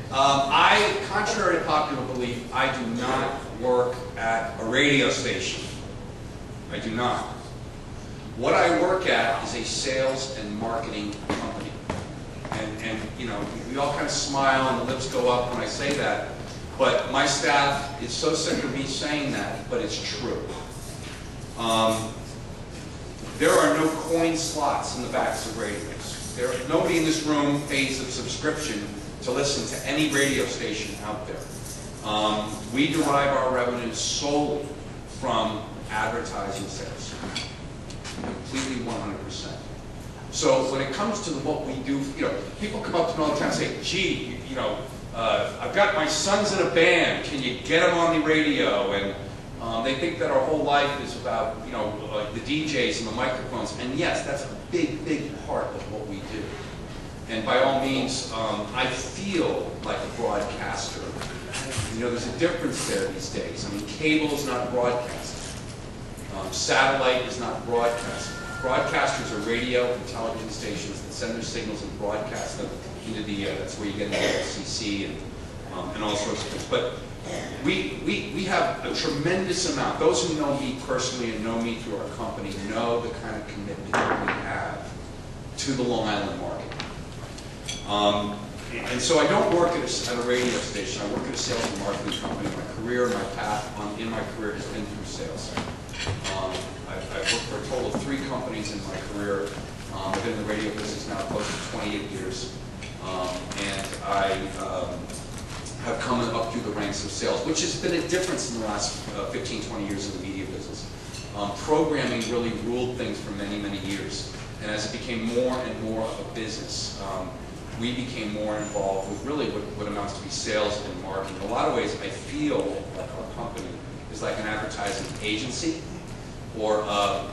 Contrary to popular belief, I do not work at a radio station. I do not. What I work at is a sales and marketing company. And you know, we all kind of smile and the lips go up when I say that. But my staff is so sick of me saying that, but it's true. There are no coin slots in the backs of radios. Nobody in this room pays a subscription to listen to any radio station out there. We derive our revenue solely from advertising sales, completely 100%. So when it comes to what we do, you know, people come up to me all the time and say, gee, you know, I've got my son's in a band, can you get him on the radio? And they think that our whole life is about, you know, the DJs and the microphones. And yes, that's a big, big part of what we do. And by all means, I feel like a broadcaster. You know, there's a difference there these days. I mean, cable is not broadcasting. Satellite is not broadcasting. Broadcasters are radio and television stations that send their signals and broadcast them into the, that's where you get into FCC and all sorts of things. But we have a tremendous amount. Those who know me personally and know me through our company know the kind of commitment that we have to the Long Island market. And so I don't work at a radio station. I work at a sales and marketing company. My career, my path in my career has been through sales. I've worked for a total of 3 companies in my career. I've been in the radio business now close to 28 years. And I have come up through the ranks of sales, which has been a difference in the last 15, 20 years in the media business. Programming really ruled things for many, many years. And as it became more and more of a business, we became more involved with really what amounts to be sales and marketing. In a lot of ways, I feel like our company is like an advertising agency or a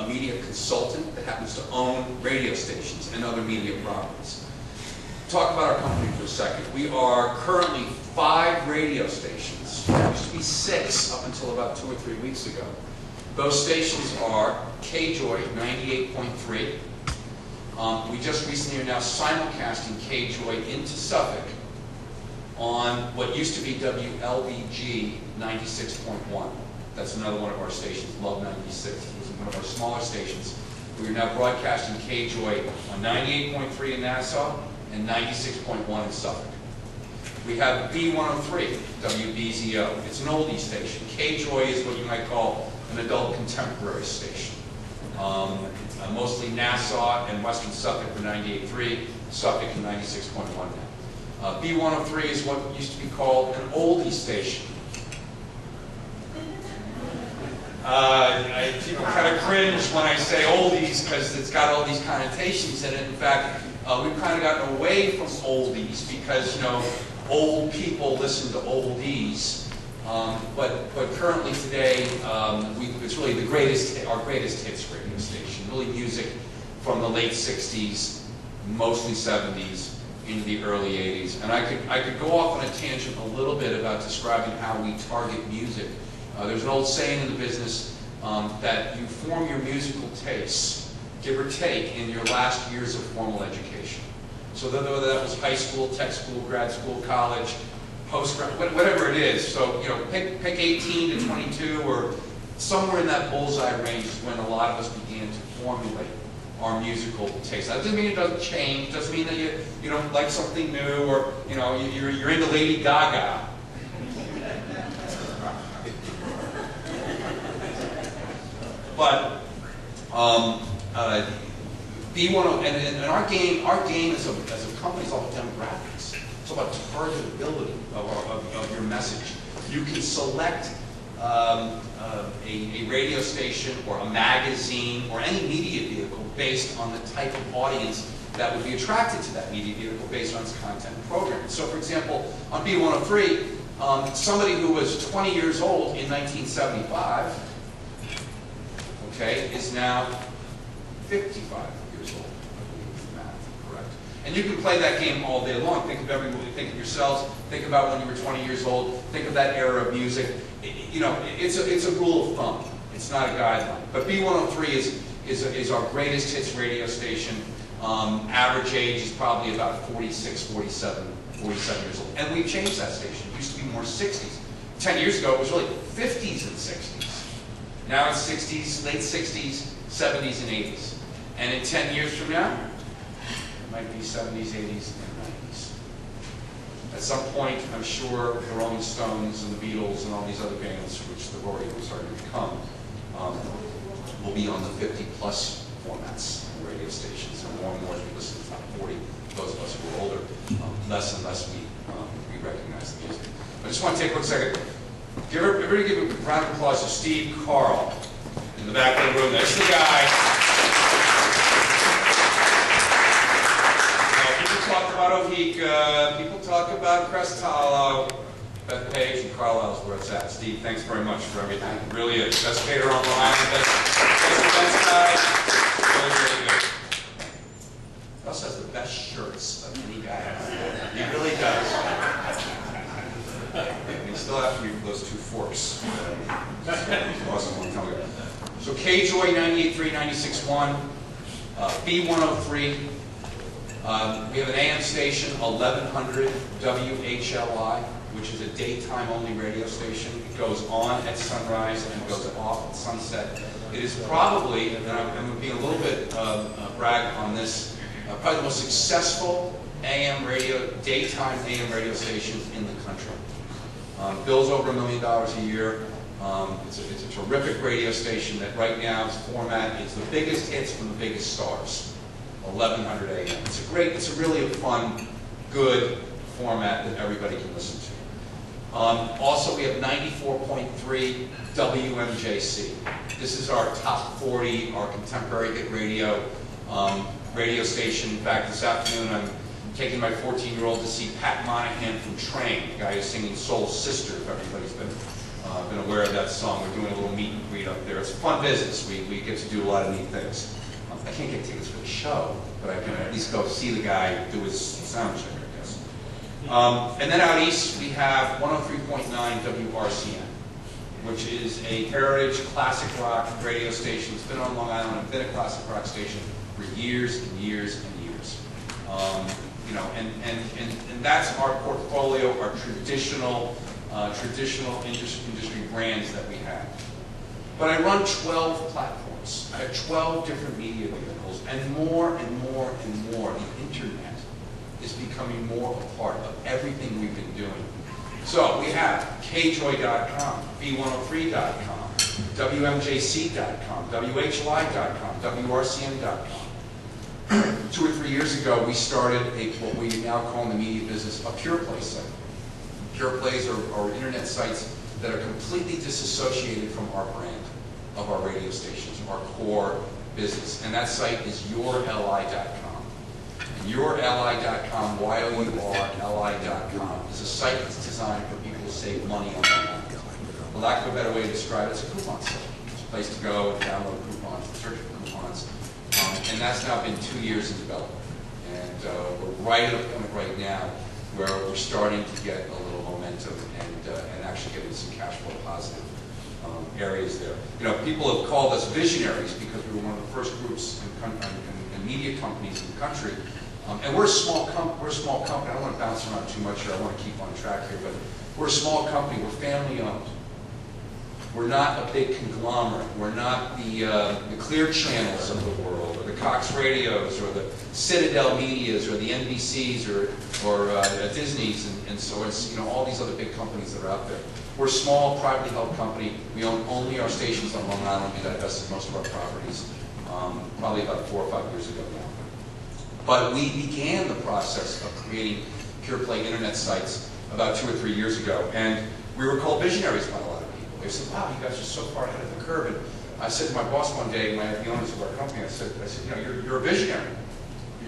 media consultant that happens to own radio stations and other media properties. Talk about our company for a second. We are currently 5 radio stations. There used to be 6 up until about 2 or 3 weeks ago. Those stations are KJOY 98.3. We just recently are now simulcasting KJOY into Suffolk on what used to be WLBG 96.1. That's another one of our stations, Love 96. It was one of our smaller stations. We are now broadcasting KJOY on 98.3 in Nassau and 96.1 in Suffolk. We have B103, WBZO. It's an oldie station. KJOY is what you might call an adult contemporary station. Mostly Nassau and Western Suffolk for 98.3, Suffolk and 96.1 now. B103 is what used to be called an oldie station. People kind of cringe when I say oldies because it's got all these connotations in it. In fact, we've kind of gotten away from oldies because, you know, old people listen to oldies. But currently today, it's really our greatest hits radio station. Really music from the late 60s, mostly 70s, into the early 80s. And I could go off on a tangent a little bit about describing how we target music. There's an old saying in the business that you form your musical tastes, give or take, in your last years of formal education. So whether that was high school, tech school, grad school, college, post-grad, whatever it is. So, you know, pick 18 to 22 or somewhere in that bullseye range is when a lot of us began to formulate our musical taste. That doesn't mean it doesn't change. It doesn't mean that you don't like something new or, you know, you're into Lady Gaga. But B10 and our game as a company is all about demographics. It's all about targetability of your message. You can select a radio station or a magazine or any media vehicle based on the type of audience that would be attracted to that media vehicle based on its content and programming. So, for example, on B103, somebody who was 20 years old in 1975, okay, is now 55 years old. I believe the math correct. And you can play that game all day long. Think of everybody. Think of yourselves. Think about when you were 20 years old. Think of that era of music. You know, it's a rule of thumb. It's not a guideline. But B103 is our greatest hits radio station. Average age is probably about 46, 47 years old. And we've changed that station. It used to be more 60s. 10 years ago, it was really 50s and 60s. Now it's 60s, late 60s, 70s, and 80s. And in 10 years from now, it might be 70s, 80s, and 90s. At some point, I'm sure the Rolling Stones and the Beatles and all these other bands, which the Rory was starting to become, will be on the 50-plus formats and radio stations. And more as we listen to top 40, those of us who are older, less and less we recognize the music. I just want to take a quick second. Everybody give a round of applause to Steve Carl in the back of the room. That's the guy. People talk about Ohika, people talk about Crest Hollow, Beth Page and Carlisle's where it's at. Steve, thanks very much for everything. Really is. Best caterer on Long Island, best events guy. Really good. He also has the best shirts of any guy out there. He really does. And he still after me for those 2 forks. Awesome one time ago. So KJoy 98.3, 96.1, B103. We have an AM station, 1100 WHLI, which is a daytime-only radio station. It goes on at sunrise and goes off at sunset. It is probably, and I'm being a little bit brag on this, probably the most successful AM radio, daytime AM radio station in the country. Bills over $1 million a year. It's a terrific radio station that right now its format is the biggest hits from the biggest stars. 1100 AM. It's a really fun, good format that everybody can listen to. Also, we have 94.3 WMJC. This is our top 40, our contemporary hit radio station. In fact, this afternoon I'm taking my 14-year-old to see Pat Monahan from Train, the guy who's singing Soul Sister, if everybody's been aware of that song. We're doing a little meet and greet up there. It's a fun business. We get to do a lot of neat things. I can't get tickets for the show, but I can at least go see the guy do his sound check, I guess. And then out east, we have 103.9 WRCN, which is a heritage classic rock radio station. It's been on Long Island and been a classic rock station for years and years and years. You know, and that's our portfolio, our traditional industry brands that we have. But I run 12 platforms. I have 12 different media vehicles, and more and more and more, the internet is becoming more a part of everything we've been doing. So we have kjoy.com, b103.com, wmjc.com, whli.com, wrcn.com. 2 or 3 years ago, we started what we now call in the media business a pure play site. Pure plays are internet sites that are completely disassociated from our brand of our radio stations, our core business. And that site is yourli.com. Yourli.com, yourli.com, is a site that's designed for people to save money on their own. For lack of a better way to describe it, it's a coupon site. It's a place to go and download coupons, and search for coupons. And that's now been 2 years in development. And we're right at a point right now where we're starting to get a little momentum and actually getting some cash flow positive areas there. You know, people have called us visionaries because we were one of the first groups and media companies in the country. And we're a small company. I don't want to bounce around too much here. I want to keep on track here, but we're a small company. We're family owned. We're not a big conglomerate. We're not the Clear Channels of the world, or the Cox Radios, or the Citadel Medias, or the NBCs, or Disney's, and so it's, you know, all these other big companies that are out there. We're a small, privately held company. We own only our stations on Long Island. We divested most of our properties probably about 4 or 5 years ago now. But we began the process of creating pure play internet sites about 2 or 3 years ago, and we were called visionaries by a lot of people. They said, "Wow, you guys are so far ahead of the curve." And I said to my boss one day, the owners of our company, I said, you know, you're a visionary.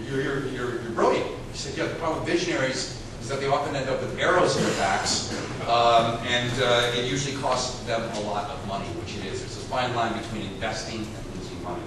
You're brilliant. He said, "Yeah, the problem with visionaries is that they often end up with arrows in their backs, and it usually costs them a lot of money," which it is. There's a fine line between investing and losing money.